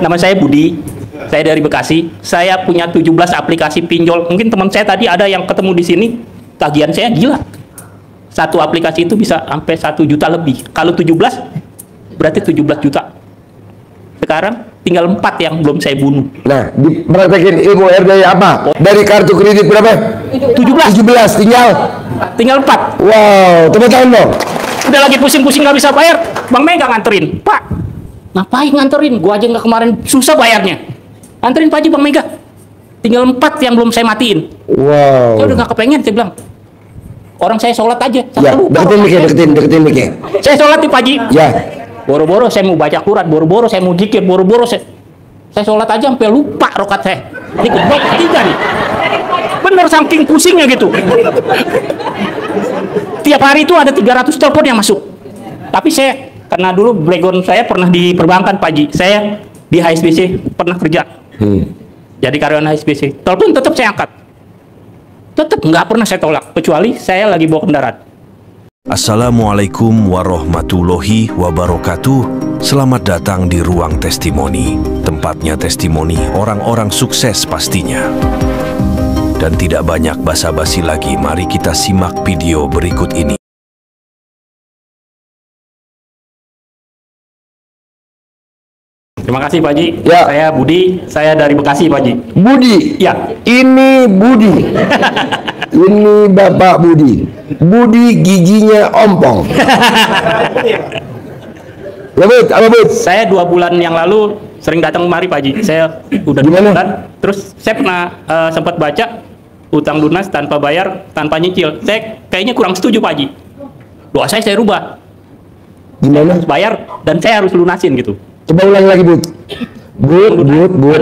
Nama saya Budi. Saya dari Bekasi. Saya punya 17 aplikasi pinjol. Mungkin teman saya tadi ada yang ketemu di sini. Tagihan saya gila. Satu aplikasi itu bisa sampai 1 juta lebih. Kalau 17 berarti 17 juta. Sekarang tinggal 4 yang belum saya bunuh. Nah, dipraktekin ilmu RDI apa? Dari kartu kredit berapa? 17 tinggal 4. Wow, tepuk tangan dong. Udah lagi pusing-pusing nggak bisa bayar, Bang Mega nganterin. Pak, ngapain nganterin? Gua aja nggak kemarin susah bayarnya. Anterin Pak Haji Bang Mega. Tinggal 4 yang belum saya matiin. Wow. Saya udah nggak kepengen, saya bilang. Orang saya sholat aja. Ya, deketin mikir. Saya sholat di Pak Haji. Ya. Boro-boro saya mau baca Quran, boro-boro saya mau zikir, boro-boro saya sholat aja sampai lupa rokat saya. Ini goblok ketiga nih. Bener saking pusingnya gitu. Tiap hari itu ada 300 telepon yang masuk. Tapi saya, karena dulu background saya pernah di perbankan Pak Haji. Saya di HSBC pernah kerja. Jadi karyawan HSBC. Telepon tetap saya angkat. Tetap nggak pernah saya tolak. Kecuali saya lagi bawa kendaraan. Assalamualaikum warahmatullahi wabarakatuh. Selamat datang di Ruang Testimoni. Tempatnya testimoni orang-orang sukses pastinya. Dan tidak banyak basa-basi lagi, mari kita simak video berikut ini. Terima kasih Pak Haji. Ya. Saya Budi, saya dari Bekasi Pak Haji. Budi. Ya. Ini Budi. Ini Bapak Budi. Budi giginya ompong. Ya Bud, apa Bud? Saya 2 bulan yang lalu sering datang kemari Pak Haji. Saya udah 2 bulan. Terus saya pernah sempat baca utang lunas tanpa bayar, tanpa nyicil. Saya kayaknya kurang setuju Pak Haji. Doa saya rubah. Gimana? Harus bayar dan saya harus lunasin gitu. Coba ulang lagi Bud. Bud.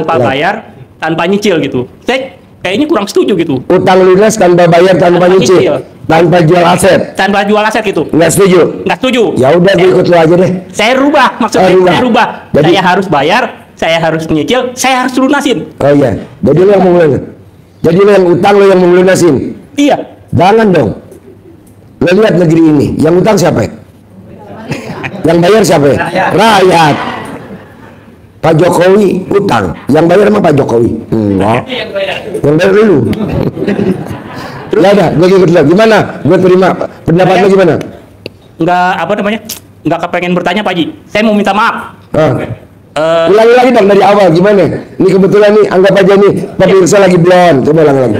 Tanpa bayar, tanpa nyicil gitu. Saya kayaknya kurang setuju gitu. Utang lunas tanpa bayar, tanpa nyicil, tanpa jual aset. Tanpa jual aset gitu. Nggak setuju? Nggak setuju. Ya udah, gue ikut lu aja deh. Saya rubah, maksudnya saya rubah. Jadi, saya harus bayar, saya harus nyicil, saya harus lunasin. Oh iya. Jadi lu yang mau lunasin. Jadi lu yang utang, lu yang mau lunasin. Iya. Jangan dong. Lu lihat negeri ini, yang utang siapa? Yang bayar siapa? Rakyat. Pak Jokowi utang, yang bayar emang Pak Jokowi. Enggak. Yang bayar dulu. Ya udah, gue ikut lo. Gimana? Gue terima pendapat lo gimana? Nggak kepengen bertanya Pak Haji. Saya mau minta maaf. Ulangi lagi dong dari awal gimana? Ini kebetulan nih, anggap aja nih pemirsa lagi blond. Coba ulang lagi.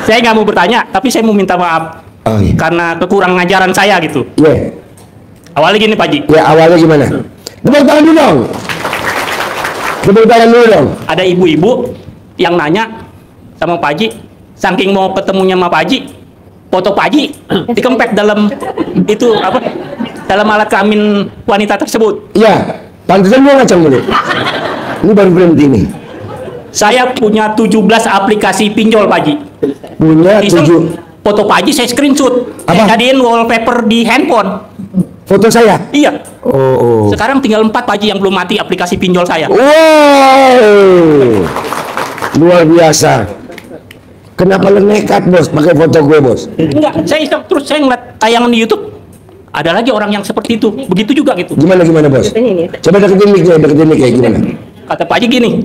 Saya nggak mau bertanya, tapi saya mau minta maaf. Iya. Karena kekurangan ajaran saya gitu. Iya. Awalnya gini Pak Haji. Ya awalnya gimana? Tepuk tangan dulu dong. Tepuk tangan dulu dong. Ada ibu-ibu yang nanya sama Pak Haji, saking mau ketemunya sama Pak Haji, foto Pak Haji dikempet dalam itu apa? Dalam alat kelamin wanita tersebut. Iya. Pantesan gua ngacang dulu. Ini baru berhenti nih. Saya punya 17 aplikasi pinjol Pak Haji. Punya 7. Foto Pak Haji saya screenshot. Apa? Saya jadiin wallpaper di handphone. Foto saya? Iya. Oh. Sekarang tinggal 4 Pak Haji yang belum mati aplikasi pinjol saya. Wow. Luar biasa. Kenapa lu nekat bos pakai foto gue bos? Enggak, saya iseng terus saya ngeliat tayangan di YouTube. Ada lagi orang yang seperti itu. Begitu juga gitu. Gimana bos? Coba deketin mic-nya gimana? Kata Pak Haji gini,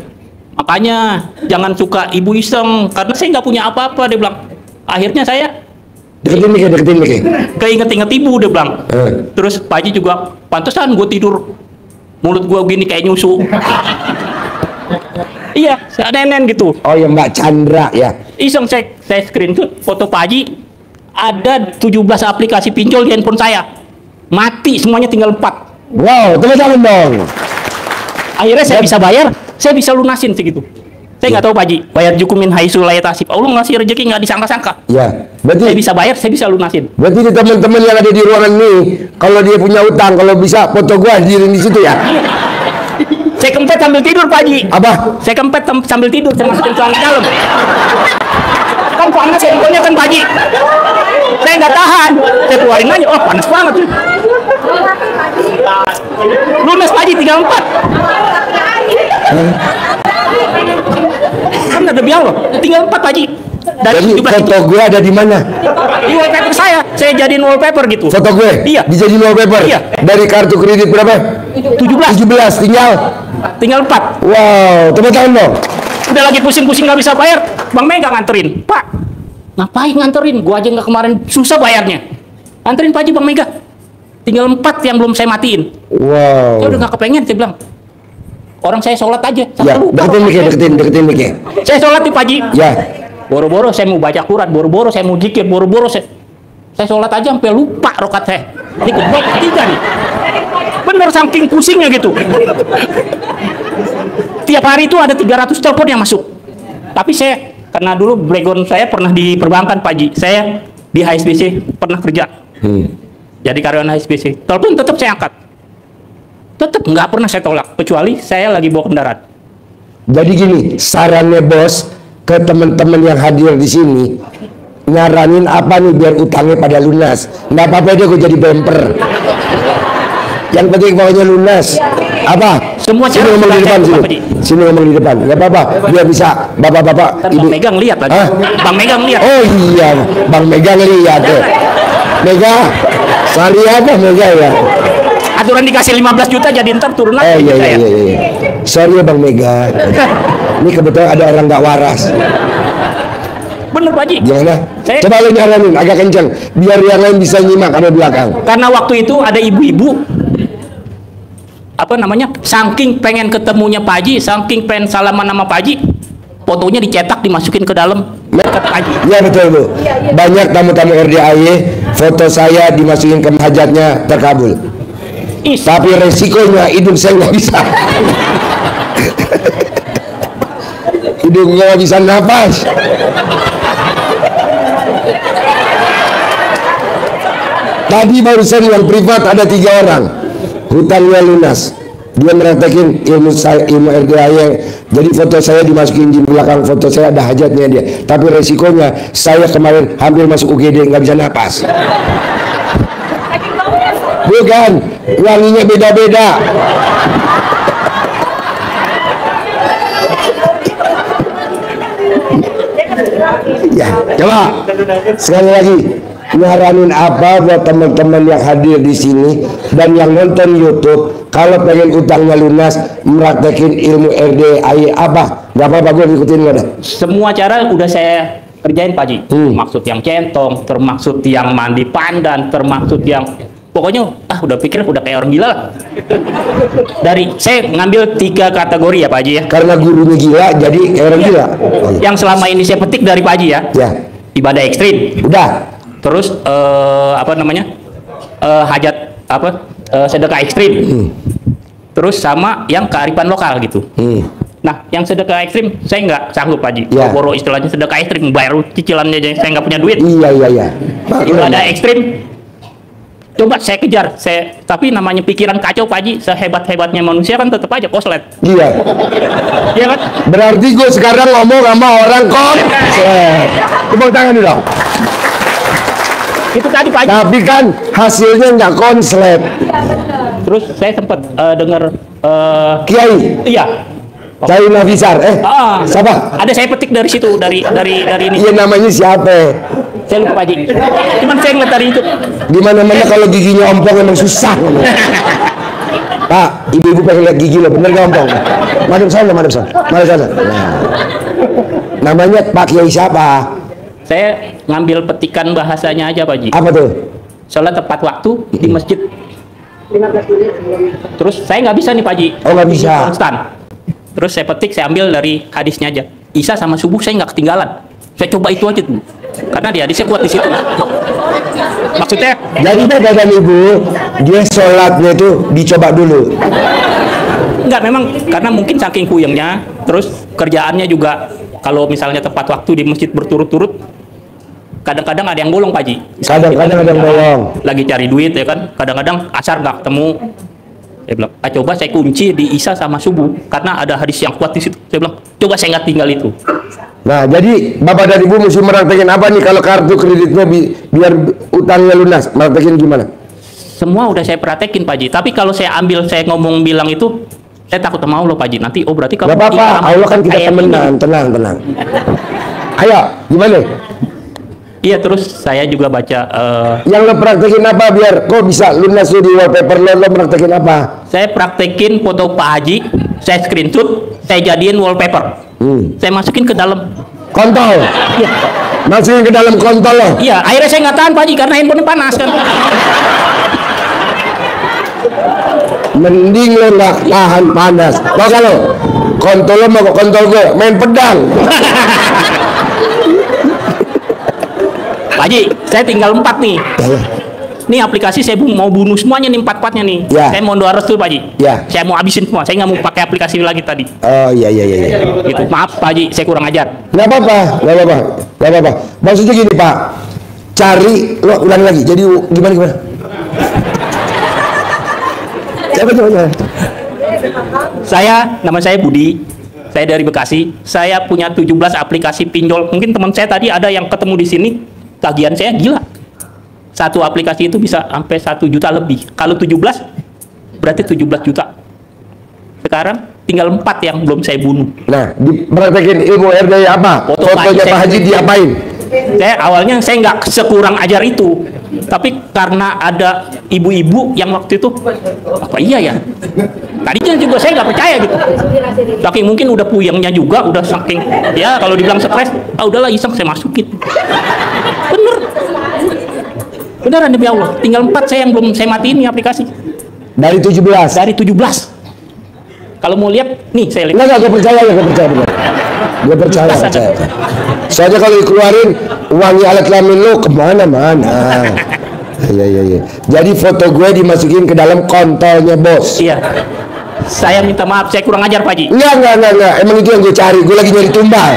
makanya jangan suka ibu iseng karena saya nggak punya apa-apa, dia bilang. Akhirnya saya deketin mic-nya. Keinget-inget ibu, dia bilang. Terus Pak Haji juga, pantesan gue tidur mulut gue gini kayak nyusu. Iya, saya nenen gitu. Oh ya Mbak Chandra ya. Iseng saya screenshot foto Pak Haji, ada 17 aplikasi pinjol di handphone saya. Mati semuanya, tinggal 4. Wow, tepuk tangan dong. Akhirnya saya bisa bayar, saya bisa lunasin segitu. Saya nggak tahu Pak Haji, bayar jukumin haisul layatasib. Allah ngasih rezeki nggak disangka-sangka. Ya, berarti saya bisa bayar, saya bisa lunasin. Berarti di teman-teman yang ada di ruangan ini, kalau dia punya utang, kalau bisa foto gua hadirin di situ ya. Saya kempet sambil tidur Pak Haji. Apa? Saya kempet sambil tidur, saya masukin celana dalam. Kan panas handphonenya kan Pak Haji. Saya nggak tahan, saya keluarin aja. Oh panas banget. Lunas Pak Haji, tinggal 4. Kan ada biang loh, tinggal 4 Pak Haji. Jadi foto gue ada di mana? Di wallpaper saya saya jadiin wallpaper gitu. Foto gue? Iya. Dijadiin wallpaper? Iya. Dari kartu kredit berapa? 17 tinggal 4. Wow, tepuk tangan dong. Udah lagi pusing-pusing nggak bisa bayar, Bang Mega nganterin. Pak, ngapain nganterin? Gua aja nggak kemarin susah bayarnya. Anterin Pak Haji, Bang Mega. Tinggal 4 yang belum saya matiin. Wow. Saya udah nggak kepengen, saya bilang. Orang saya sholat aja. Ya, deketin Mike. Saya sholat di Pak Haji. Ya. Boro-boro saya mau baca Quran, boro-boro saya mau zikir, boro-boro saya sholat aja sampai lupa rokat saya. Ini kedua, ketiga nih. Bener saking pusingnya gitu. Tiap hari itu ada 300 telepon yang masuk. Tapi saya, karena dulu background saya pernah di perbankan Pak Haji. Saya di HSBC pernah kerja. Jadi karyawan HSBC. Telepon tetap saya angkat. Tetap nggak pernah saya tolak. Kecuali saya lagi bawa kendaraan. Jadi gini, sarannya bos ke teman-teman yang hadir di sini, nyaranin apa nih biar utangnya pada lunas. Nggak apa-apa deh gue jadi bumper. Yang penting pokoknya lunas. Apa? Semua sini cara ngomong di depan saya, sini. Sini ngomong di depan. Nggak apa-apa. Biar bisa bapak-bapak. Ntar Bang Mega ngeliat lagi. Hah? Bang Mega ngeliat. Oh iya, Bang Mega ngeliat tuh. Mega, sari apa Mega ya? Aturan dikasih 15 juta jadi ntar turun Oh lagi. iya. Sorry ya Bang Mega. Ini kebetulan ada orang nggak waras. Bener Pak Haji. Gimana? Saya- Coba lu nyaranin agak kencang biar yang lain bisa nyimak ada belakang. Karena waktu itu ada ibu-ibu apa namanya, saking pengen ketemunya Pak Haji, saking pengen salaman sama Pak Haji, fotonya dicetak dimasukin ke dalam dekat Pak Haji. Iya betul Bu. Banyak tamu-tamu RDAY foto saya dimasukin ke hajatnya terkabul. Tapi resikonya hidung saya nggak bisa. Hidung nggak bisa nafas. Tadi barusan yang privat ada 3 orang, hutangnya lunas. Dia meraktekin ilmu RDAY. Jadi foto saya dimasukin di belakang foto saya ada hajatnya dia. Tapi resikonya saya kemarin hampir masuk UGD nggak bisa napas. Bukan, wanginya beda-beda. Ya, coba sekali lagi nyaranin apa buat teman-teman yang hadir di sini dan yang nonton YouTube kalau pengen utangnya lunas meraktekin ilmu RDAY apa? Gak apa-apa gue ikutin lo dah. Semua cara udah saya kerjain Pak Haji. Termaksud yang centong, termaksud yang mandi pandan, termaksud yang pokoknya udah pikir udah kayak orang gila lah. Dari saya ngambil 3 kategori ya Pak Haji ya. Karena gurunya gila jadi kayak orang gila. Yang selama ini saya petik dari Pak Haji ya. Ya. Ibadah ekstrim. Udah. Terus apa namanya? Hajat apa? Sedekah ekstrim. Terus sama yang kearifan lokal gitu. Nah, yang sedekah ekstrim saya nggak sanggup Pak Haji. Ya. Boro istilahnya sedekah ekstrim, bayar cicilannya aja saya nggak punya duit. Iya. Ibadah ekstrim coba saya kejar, tapi namanya pikiran kacau Pak Haji, sehebat-hebatnya manusia kan tetap aja koslet. Iya. Iya kan? Berarti gue sekarang ngomong sama orang konslet. Tepuk tangan dulu dong. Itu tadi Pak Haji. Tapi kan hasilnya nggak konslet. Terus saya sempat dengar Kiai. iya. Kiai Nafisar. Siapa? Ada saya petik dari situ, dari ini. Iya namanya siapa? Saya lupa Pak Haji. Cuman saya ngeliat dari itu. Di mana-mana kalau giginya ompong emang susah. Pak, ibu-ibu pengen lihat gigi lo, bener gak ompong? Madep sana. Nah. Namanya Pak Kiai siapa? Saya ngambil petikan bahasanya aja Pak Haji. Apa tuh? Sholat tepat waktu di masjid. Terus saya nggak bisa nih Pak Haji. Oh nggak bisa. Konstan. Terus saya petik, saya ambil dari hadisnya aja. Isya sama subuh saya nggak ketinggalan. Saya coba itu aja dulu. Karena di hadisnya kuat di situ. Maksudnya? Jadi kata ibu, dia sholatnya tuh dicoba dulu. Enggak, memang karena mungkin saking kuyengnya. Terus kerjaannya juga kalau misalnya tepat waktu di masjid berturut-turut, kadang-kadang ada yang bolong Pak Haji. Kadang-kadang ada yang bolong. Lagi cari duit ya kan. Kadang-kadang asar nggak ketemu. Saya bilang, coba saya kunci di Isya sama subuh karena ada hadis yang kuat di situ. Saya bilang, coba saya nggak tinggal itu. Nah, jadi Bapak dan Ibu mesti meraktekin apa nih kalau kartu kreditnya biar utangnya lunas? Meraktekin gimana? Semua udah saya praktekin Pak Haji. Tapi kalau saya ambil, saya ngomong bilang itu, saya takut sama Allah Pak Haji. Nanti, berarti kamu... Gak apa-apa, Allah kan kita temenan, tenang. Ayo, gimana? Iya, terus saya juga baca. Yang lo praktekin apa biar kok bisa lunas tuh di wallpaper lo praktekin apa? Saya praktekin foto Pak Haji, saya screenshot, saya jadiin wallpaper. Saya masukin ke dalam Kontol. Iya. Masukin ke dalam kontol lo. Iya, akhirnya saya nggak tahan Pak Haji karena handphone panas kan. Mending lo nggak tahan panas. Lo kalau kontol lo mau ke kontol gue main pedang. Pak Haji, saya tinggal 4 nih. Nih aplikasi saya mau bunuh semuanya nih 4-4-nya nih. Ya. Saya mau doa restu Pak Haji. Ya. Saya mau habisin semua. Saya nggak mau pakai aplikasi lagi tadi. Oh iya. Gitu. Maaf Pak Haji, saya kurang ajar. Nggak apa-apa. Maksudnya gini Pak, cari lo ulang lagi. Jadi gimana? Coba. Nama saya Budi. Saya dari Bekasi. Saya punya 17 aplikasi pinjol. Mungkin teman saya tadi ada yang ketemu di sini. Tagihan saya gila. Satu aplikasi itu bisa sampai 1 juta lebih. Kalau 17 berarti 17 juta. Sekarang tinggal 4 yang belum saya bunuh. Nah, dipraktekin ilmu RDI apa? Fotonya Pak Haji diapain? Awalnya saya nggak sekurang ajar itu, tapi karena ada ibu-ibu yang waktu itu apa iya ya, tadinya juga saya nggak percaya gitu, saking mungkin udah puyengnya juga, udah saking ya kalau dibilang stres, udahlah iseng saya masukin. Beneran demi Allah, tinggal 4 saya yang belum saya matiin nih aplikasi Dari 17. dari 17. Kalau mau lihat nih saya lihat. Enggak, gue percaya. Gue percaya. Soalnya kalau dikeluarin uangnya alat kelamin lo kemana-mana. Iya. Jadi foto gue dimasukin ke dalam kontolnya bos. Iya. Saya minta maaf, saya kurang ajar Pak Haji. Enggak. Emang itu yang gue cari. Gue lagi nyari tumbal.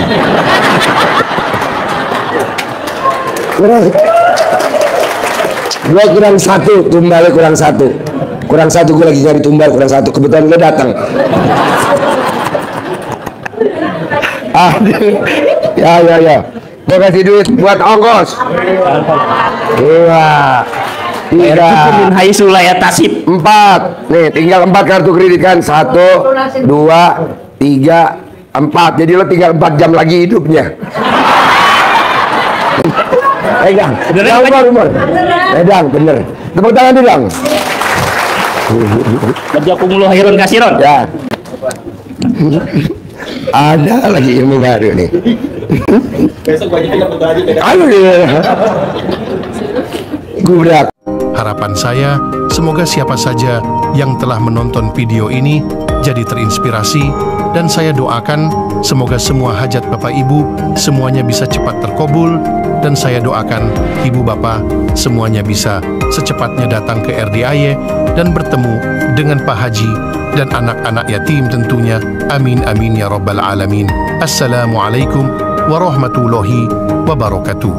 Gue kurang 1, tumbalnya kurang 1. Kurang 1, gue lagi nyari tumbal, kurang 1. Kebetulan lo datang. Ya. Gue kasih duit buat ongkos. 2, 3, Hai Sulaya Tasib 4. Nih, tinggal 4 kartu kredit kan. 1, 2, 3, 4. Jadi lo tinggal 4 jam lagi hidupnya. Pegang. Pegang, bener. Tepuk tangan dulu, Bang. Jazakumullah khairan kasiron. Ya. Ada lagi ilmu baru nih. Besok wajibnya dapat gaji beda. Aduh ya. Gubrak. Harapan saya, semoga siapa saja yang telah menonton video ini jadi terinspirasi, dan saya doakan semoga semua hajat Bapak Ibu semuanya bisa cepat terkabul, dan saya doakan Ibu Bapak semuanya bisa secepatnya datang ke RDIY dan bertemu dengan Pak Haji dan anak-anak yatim tentunya. Amin amin ya rabbal alamin. Assalamualaikum warahmatullahi wabarakatuh.